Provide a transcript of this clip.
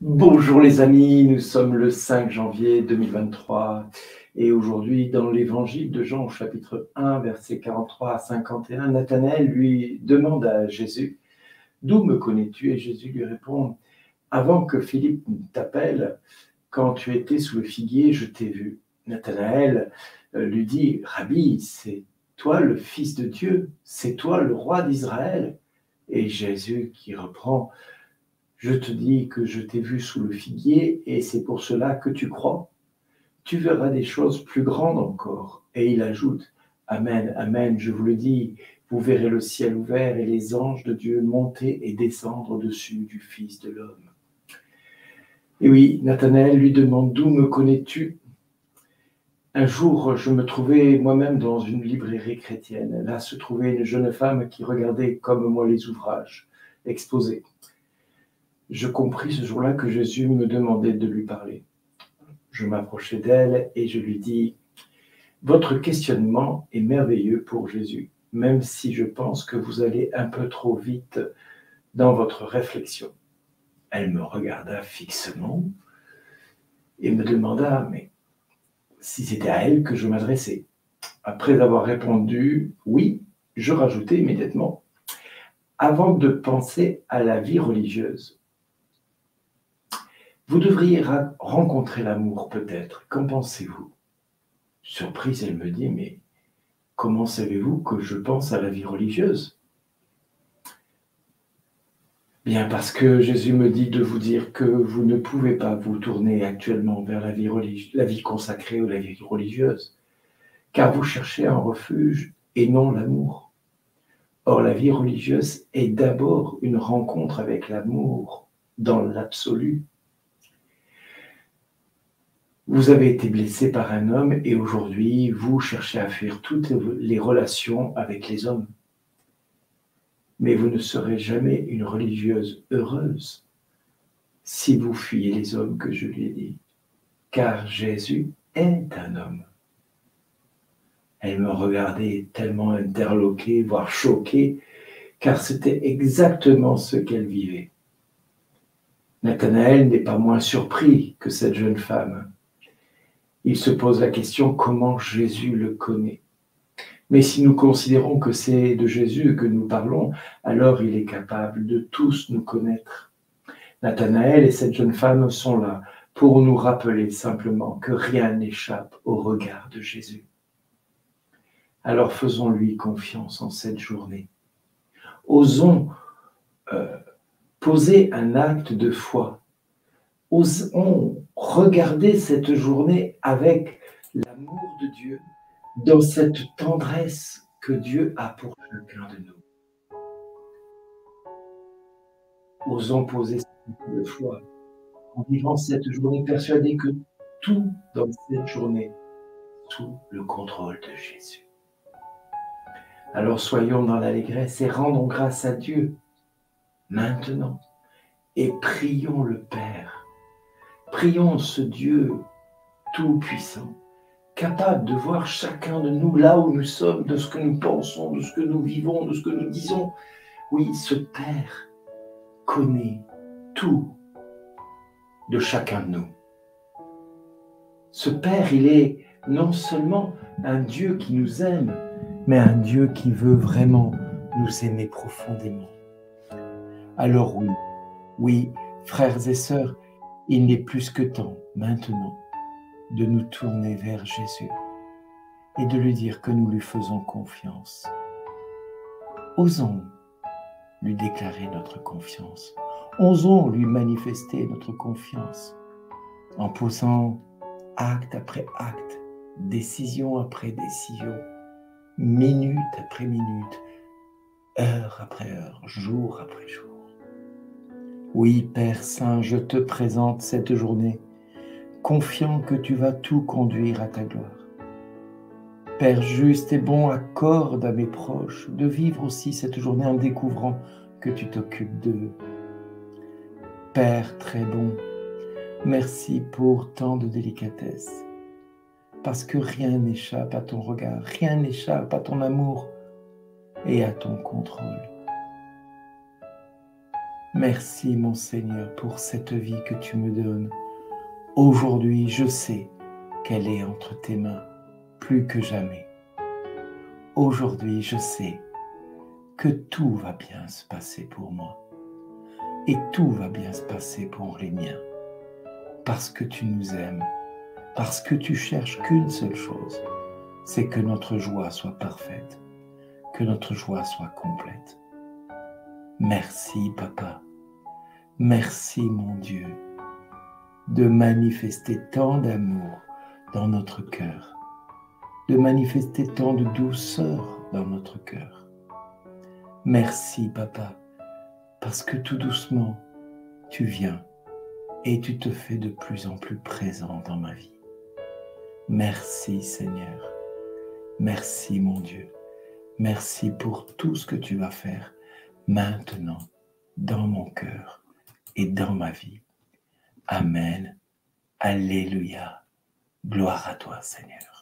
Bonjour les amis, nous sommes le 5 janvier 2023 et aujourd'hui dans l'évangile de Jean au chapitre 1 versets 43 à 51, Nathanaël lui demande à Jésus: d'où me connais-tu? Et Jésus lui répond: avant que Philippe t'appelle, quand tu étais sous le figuier, je t'ai vu. Nathanaël lui dit: Rabbi, c'est toi le Fils de Dieu, c'est toi le roi d'Israël. Et Jésus qui reprend: je te dis que je t'ai vu sous le figuier et c'est pour cela que tu crois. Tu verras des choses plus grandes encore. Et il ajoute: Amen, Amen, je vous le dis, vous verrez le ciel ouvert et les anges de Dieu monter et descendre au-dessus du Fils de l'homme. Et oui, Nathanaël lui demande: d'où me connais-tu? Un jour, je me trouvais moi-même dans une librairie chrétienne. Là se trouvait une jeune femme qui regardait comme moi les ouvrages exposés. Je compris ce jour-là que Jésus me demandait de lui parler. Je m'approchai d'elle et je lui dis: votre questionnement est merveilleux pour Jésus, même si je pense que vous allez un peu trop vite dans votre réflexion. Elle me regarda fixement et me demanda mais si c'était à elle que je m'adressais. Après avoir répondu oui, je rajoutai immédiatement: avant de penser à la vie religieuse, vous devriez rencontrer l'amour peut-être. Qu'en pensez-vous? Surprise, elle me dit: mais comment savez-vous que je pense à la vie religieuse? Bien parce que Jésus me dit de vous dire que vous ne pouvez pas vous tourner actuellement vers la vie consacrée ou la vie religieuse, car vous cherchez un refuge et non l'amour. Or, la vie religieuse est d'abord une rencontre avec l'amour dans l'absolu. Vous avez été blessé par un homme et aujourd'hui, vous cherchez à fuir toutes les relations avec les hommes. Mais vous ne serez jamais une religieuse heureuse si vous fuyez les hommes que je lui ai dit, car Jésus est un homme. Elle me regardait tellement interloquée, voire choquée, car c'était exactement ce qu'elle vivait. Nathanaël n'est pas moins surpris que cette jeune femme. Il se pose la question comment Jésus le connaît. Mais si nous considérons que c'est de Jésus que nous parlons, alors il est capable de tous nous connaître. Nathanaël et cette jeune femme sont là pour nous rappeler simplement que rien n'échappe au regard de Jésus. Alors faisons-lui confiance en cette journée. Osons poser un acte de foi. Osons regarder cette journée avec l'amour de Dieu, dans cette tendresse que Dieu a pour chacun de nous. Osons poser cet acte de foi en vivant cette journée persuadés que tout dans cette journée est sous le contrôle de Jésus. Alors soyons dans l'allégresse et rendons grâce à Dieu maintenant et prions le Père. Prions ce Dieu tout-puissant, capable de voir chacun de nous là où nous sommes, de ce que nous pensons, de ce que nous vivons, de ce que nous disons. Oui, ce Père connaît tout de chacun de nous. Ce Père, il est non seulement un Dieu qui nous aime, mais un Dieu qui veut vraiment nous aimer profondément. Alors oui, frères et sœurs, il n'est plus que temps, maintenant, de nous tourner vers Jésus et de lui dire que nous lui faisons confiance. Osons lui déclarer notre confiance. Osons lui manifester notre confiance en posant acte après acte, décision après décision, minute après minute, heure après heure, jour après jour. Oui, Père Saint, je te présente cette journée, confiant que tu vas tout conduire à ta gloire. Père juste et bon, accorde à mes proches de vivre aussi cette journée en découvrant que tu t'occupes d'eux. Père très bon, merci pour tant de délicatesse, parce que rien n'échappe à ton regard, rien n'échappe à ton amour et à ton contrôle. Merci mon Seigneur pour cette vie que tu me donnes. Aujourd'hui, je sais qu'elle est entre tes mains plus que jamais. Aujourd'hui, je sais que tout va bien se passer pour moi. Et tout va bien se passer pour les miens. Parce que tu nous aimes. Parce que tu cherches qu'une seule chose. C'est que notre joie soit parfaite. Que notre joie soit complète. Merci, Papa. Merci, mon Dieu, de manifester tant d'amour dans notre cœur, de manifester tant de douceur dans notre cœur. Merci, Papa, parce que tout doucement, tu viens et tu te fais de plus en plus présent dans ma vie. Merci, Seigneur. Merci, mon Dieu. Merci pour tout ce que tu vas faire maintenant dans mon cœur et dans ma vie. Amen. Alléluia. Gloire à toi, Seigneur.